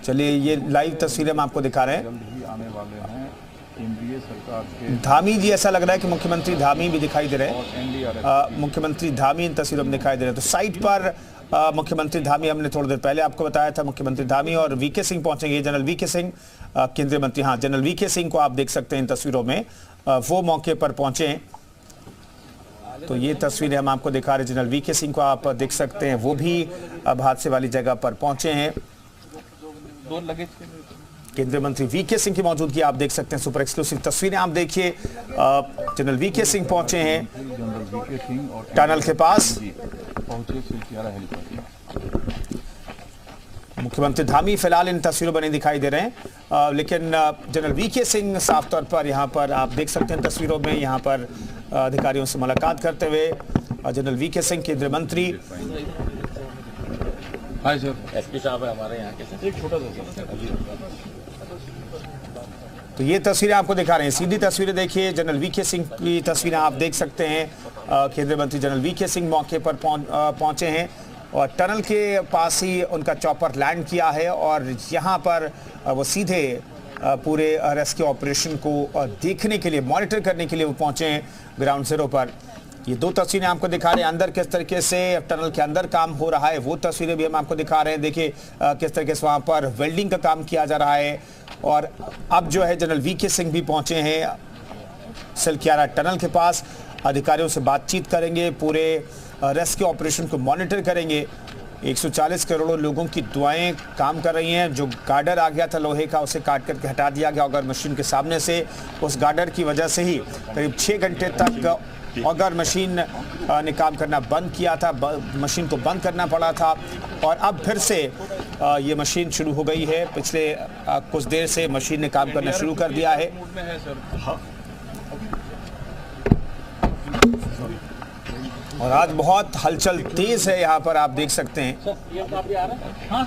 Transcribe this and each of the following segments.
चलिए ये लाइव तस्वीरें हम आपको दिखा रहे हैं। जल्द ही आने वाले हैं केंद्रीय सरकार के धामी जी, ऐसा लग रहा है कि मुख्यमंत्री धामी भी दिखाई दे रहे और हैं। एनडीआरएफ मुख्यमंत्री धामी इन तस्वीरों में दिखाई दे रहे हैं। तो साइट पर मुख्यमंत्री धामी, हमने थोड़ी देर पहले आपको बताया था, मुख्यमंत्री धामी और वीके सिंह पहुंचेंगे। जनरल वीके सिंह, केंद्रीय मंत्री, हाँ जनरल वीके सिंह को आप देख सकते हैं इन तस्वीरों में, वो मौके पर पहुंचे। तो ये तस्वीरें हम आपको दिखा रहे हैं। जनरल वीके सिंह को आप देख सकते हैं, वो भी अब हादसे वाली जगह पर पहुंचे हैं। केंद्रीय मंत्री वीके सिंह की मौजूदगी आप देख सकते हैं। सुपर एक्सक्लूसिव तस्वीरें आप देखिए। जनरल वीके सिंह पहुंचे हैं जनरल वीके सिंह और टनल के पास। पहुंचे सिलसिला हेलीपैड। मुख्यमंत्री धामी फिलहाल इन तस्वीरों में नहीं दिखाई दे रहे हैं, लेकिन जनरल वीके सिंह साफ तौर पर यहाँ पर आप देख सकते हैं तस्वीरों में, यहाँ पर अधिकारियों से मुलाकात करते हुए जनरल वीके सिंह, केंद्रीय मंत्री। हाय सर, एसपी साहब है हमारे यहाँ के, एक छोटा सा तो ये तस्वीरें आपको दिखा रहे हैं, सीधी तस्वीरें देखिए। जनरल वीके सिंह की तस्वीरें आप देख सकते हैं। केंद्रीय मंत्री जनरल वीके सिंह मौके पर पहुंचे हैं और टनल के पास ही उनका चॉपर लैंड किया है और यहाँ पर वो सीधे पूरे रेस्क्यू ऑपरेशन को देखने के लिए, मॉनिटर करने के लिए वो पहुंचे हैं ग्राउंड जीरो पर। ये दो तस्वीरें आपको दिखा रहे हैं, अंदर किस तरीके से टनल के अंदर काम हो रहा है वो तस्वीरें भी हम आपको दिखा रहे हैं। देखिए किस तरीके से वहाँ पर वेल्डिंग का काम किया जा रहा है। और अब जो है जनरल वीके सिंह भी पहुंचे हैं सिलक्यारा टनल के पास, अधिकारियों से बातचीत करेंगे, पूरे रेस्क्यू ऑपरेशन को मॉनिटर करेंगे। 140 करोड़ लोगों की दुआएं काम कर रही हैं। जो गार्डर आ गया था लोहे का, उसे काट करके हटा दिया गया ऑगर मशीन के सामने से। उस गार्डर की वजह से ही करीब 6 घंटे तक ऑगर मशीन ने काम करना बंद किया था, मशीन को बंद करना पड़ा था। और अब फिर से ये मशीन शुरू हो गई है। पिछले कुछ देर से मशीन ने काम करना शुरू कर दिया है। और आज बहुत हलचल तेज है यहाँ पर, आप देख सकते हैं। ये काफी आ रहा है। हाँ,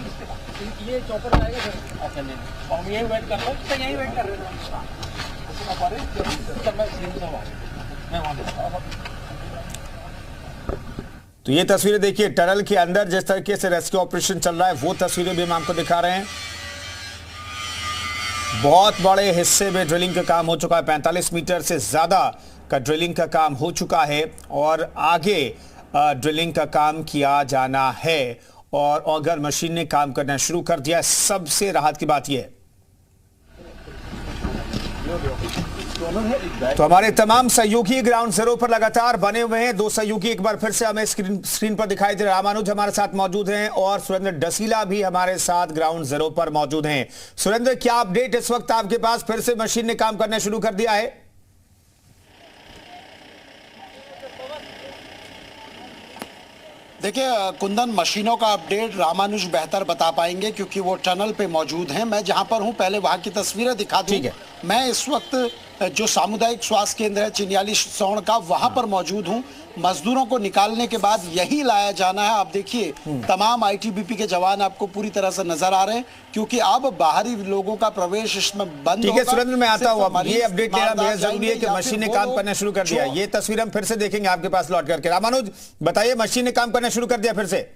ये चॉपर आएगा सर। अच्छा नहीं, हम यही वेट कर रहे हैं। तो यही वेट कर रहे हैं। तो ये तस्वीरें देखिए, टनल के अंदर जिस तरीके से रेस्क्यू ऑपरेशन चल रहा है वो तस्वीरें भी हम आपको दिखा रहे हैं। बहुत बड़े हिस्से में ड्रिलिंग का काम हो चुका है, 45 मीटर से ज्यादा का ड्रिलिंग का काम हो चुका है और आगे ड्रिलिंग का काम किया जाना है। और ऑगर मशीन ने काम करना शुरू कर दिया। सबसे राहत की बात यह है तो हमारे तमाम सहयोगी ग्राउंड जीरो पर लगातार बने हुए हैं। दो सहयोगी एक बार फिर से हमें स्क्रीन पर दिखाई दे रहे हैं। रामानुज हमारे साथ मौजूद हैं और सुरेंद्र डसीला भी हमारे साथ ग्राउंड जीरो पर मौजूद हैं। सुरेंद्र, क्या अपडेट इस वक्त आपके पास? फिर से मशीन ने काम करना शुरू कर दिया है? देखिए कुंदन, मशीनों का अपडेट रामानुज बेहतर बता पाएंगे क्योंकि वो टनल पे मौजूद हैं। मैं जहां पर हूं पहले वहां की तस्वीरें दिखा दूं। मैं इस वक्त जो सामुदायिक स्वास्थ्य केंद्र है चिन्याली सौण का, वहां पर मौजूद हूं। मजदूरों को निकालने के बाद यही लाया जाना है। आप देखिए तमाम आईटीबीपी के जवान आपको पूरी तरह से नजर आ रहे हैं क्योंकि अब बाहरी लोगों का प्रवेश इसमें बंद होगा। ठीक है सुरेंद्र, मैं आता हूं। अब ये अपडेट लेना बेहद जरूरी है कि मशीन ने काम करना शुरू कर दिया। ये तस्वीर हम फिर से देखेंगे आपके पास लौट करके। रामानुज बताइए, मशीन ने काम करना शुरू कर दिया फिर से?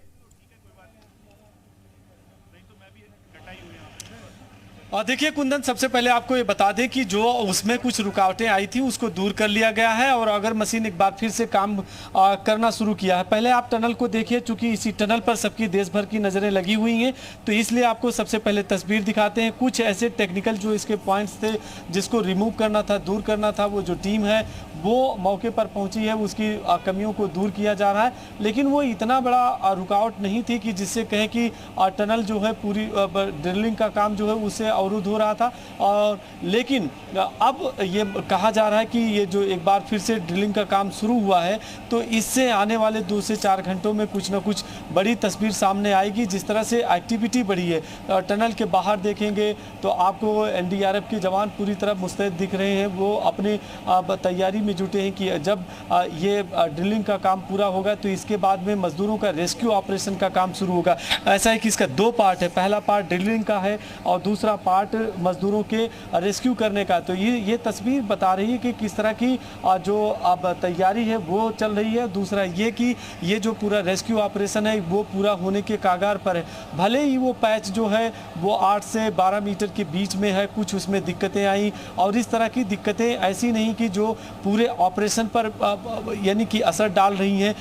देखिए कुंदन, सबसे पहले आपको ये बता दें कि जो उसमें कुछ रुकावटें आई थी उसको दूर कर लिया गया है और अगर मशीन एक बार फिर से काम करना शुरू किया है। पहले आप टनल को देखिए, चूंकि इसी टनल पर सबकी देश भर की नज़रें लगी हुई हैं तो इसलिए आपको सबसे पहले तस्वीर दिखाते हैं। कुछ ऐसे टेक्निकल जो इसके पॉइंट्स थे जिसको रिमूव करना था, दूर करना था, वो जो टीम है वो मौके पर पहुंची है, उसकी कमियों को दूर किया जा रहा है। लेकिन वो इतना बड़ा रुकावट नहीं थी कि जिससे कहें कि टनल जो है पूरी ड्रिलिंग का काम जो है उससे अवरुद्ध हो रहा था। और लेकिन अब ये कहा जा रहा है कि ये जो एक बार फिर से ड्रिलिंग का काम शुरू हुआ है तो इससे आने वाले 2 से 4 घंटों में कुछ ना कुछ बड़ी तस्वीर सामने आएगी। जिस तरह से एक्टिविटी बढ़ी है, टनल के बाहर देखेंगे तो आपको एनडीआरएफ के जवान पूरी तरह मुस्तैद दिख रहे हैं। वो अपने तैयारी में जुटे हैं कि जब ये ड्रिलिंग का काम पूरा होगा तो इसके बाद में मजदूरों का रेस्क्यू ऑपरेशन का काम शुरू होगा। ऐसा है कि इसका 2 पार्ट है। पहला पार्ट ड्रिलिंग का है और दूसरा पार्ट 60 मजदूरों के रेस्क्यू करने का। तो ये तस्वीर बता रही है कि किस तरह की जो अब तैयारी है वो चल रही है। दूसरा ये कि ये जो पूरा रेस्क्यू ऑपरेशन है वो पूरा होने के कागार पर है। भले ही वो पैच जो है वो 8 से 12 मीटर के बीच में है, कुछ उसमें दिक्कतें आई और इस तरह की दिक्कतें ऐसी नहीं कि जो पूरे ऑपरेशन पर यानी कि असर डाल रही हैं,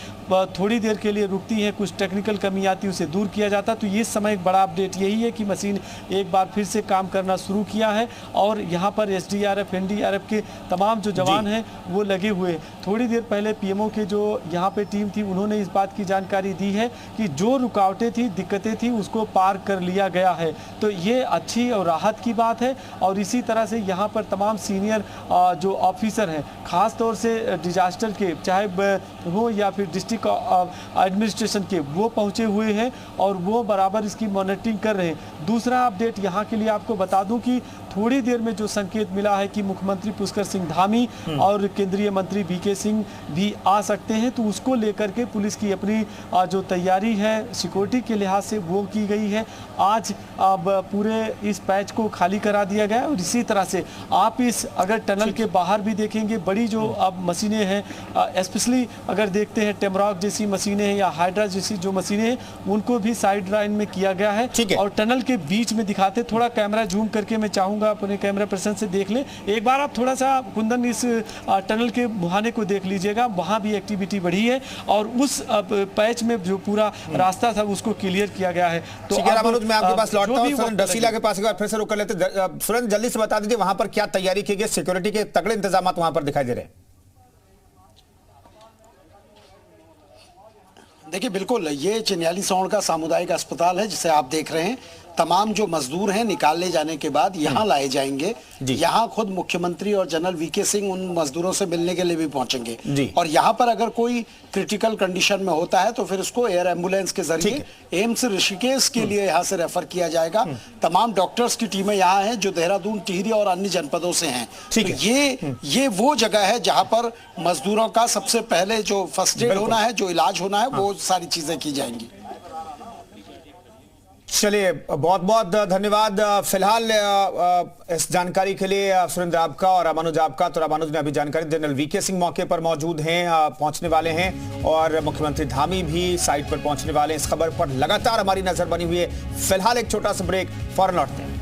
थोड़ी देर के लिए रुकती हैं, कुछ टेक्निकल कमी आती है उसे दूर किया जाता। तो ये समय एक बड़ा अपडेट यही है कि मशीन एक बार फिर से काम करना शुरू किया है और यहाँ पर एसडीआरएफ एनडीआरएफ के तमाम जो जवान हैं वो लगे हुए हैं। थोड़ी देर पहले पीएमओ के जो यहाँ पे टीम थी उन्होंने इस बात की जानकारी दी है कि जो रुकावटें थी, दिक्कतें थी, उसको पार कर लिया गया है। तो ये अच्छी और राहत की बात है। और इसी तरह से यहाँ पर तमाम सीनियर जो ऑफिसर हैं, ख़ास तौर से डिजास्टर के चाहे हो या फिर डिस्ट्रिक्ट एडमिनिस्ट्रेशन के, वो पहुँचे हुए हैं और वो बराबर इसकी मॉनिटरिंग कर रहे हैं। दूसरा अपडेट यहाँ के लिए आपको बता दूं कि थोड़ी देर में जो संकेत मिला है कि मुख्यमंत्री पुष्कर सिंह धामी और केंद्रीय मंत्री वीके सिंह भी आ सकते हैं, तो उसको लेकर के पुलिस की अपनी जो तैयारी है सिक्योरिटी के लिहाज से वो की गई है। आज अब पूरे इस पैच को खाली करा दिया गया और इसी तरह से आप इस अगर टनल के बाहर भी देखेंगे बड़ी जो अब मशीनें हैं, स्पेशली अगर देखते हैं टेमरॉक जैसी मशीनें हैं या हाइड्रा जैसी जो मशीनें हैं, उनको भी साइड लाइन में किया गया है। और टनल के बीच में दिखाते, थोड़ा कैमरा जूम करके मैं चाहूँगा अपने कैमरा पर्सन से देख लें एक बार आप थोड़ा सा कुंदन इस टनल के मुहाने को देख लीजिएगा, वहां भी एक्टिविटी बढ़ी है और उस पैच में जो पूरा रास्ता था उसको क्लियर किया गया है। तो रामानुज मैं आपके पास लौटता हूं, सुरेंद्र डसीला के पास एक बार फिर से रुक कर लेते। सुरेंद्र जल्दी से बता दीजिए वहां पर क्या तैयारी की गई, सिक्योरिटी के तगड़े इंतजाम वहां पर दिखाई दे रहे हैं। देखिए बिल्कुल, ये चिन्याली सौड़ का सामुदायिक अस्पताल है जिसे आप देख रहे हैं। तमाम जो मजदूर हैं निकाल ले जाने के बाद यहाँ लाए जाएंगे। यहाँ खुद मुख्यमंत्री और जनरल वीके सिंह उन मजदूरों से मिलने के लिए भी पहुंचेंगे और यहाँ पर अगर कोई क्रिटिकल कंडीशन में होता है तो फिर उसको एयर एम्बुलेंस के जरिए एम्स ऋषिकेश के लिए यहाँ से रेफर किया जाएगा। तमाम डॉक्टर्स की टीमें यहाँ हैं जो देहरादून, टिहरी और अन्य जनपदों से हैं। तो ये वो जगह है जहाँ पर मजदूरों का सबसे पहले जो फर्स्ट एड होना है, जो इलाज होना है, वो सारी चीजें की जाएंगी। चलिए बहुत बहुत धन्यवाद फिलहाल इस जानकारी के लिए सुरेंद्र आपका और रामानुज आपका। तो रामानुज ने अभी जानकारी, जनरल वीके सिंह मौके पर मौजूद हैं, पहुंचने वाले हैं और मुख्यमंत्री धामी भी साइट पर पहुंचने वाले हैं। इस खबर पर लगातार हमारी नजर बनी हुई है। फिलहाल एक छोटा सा ब्रेक, फौरन लौटते हैं।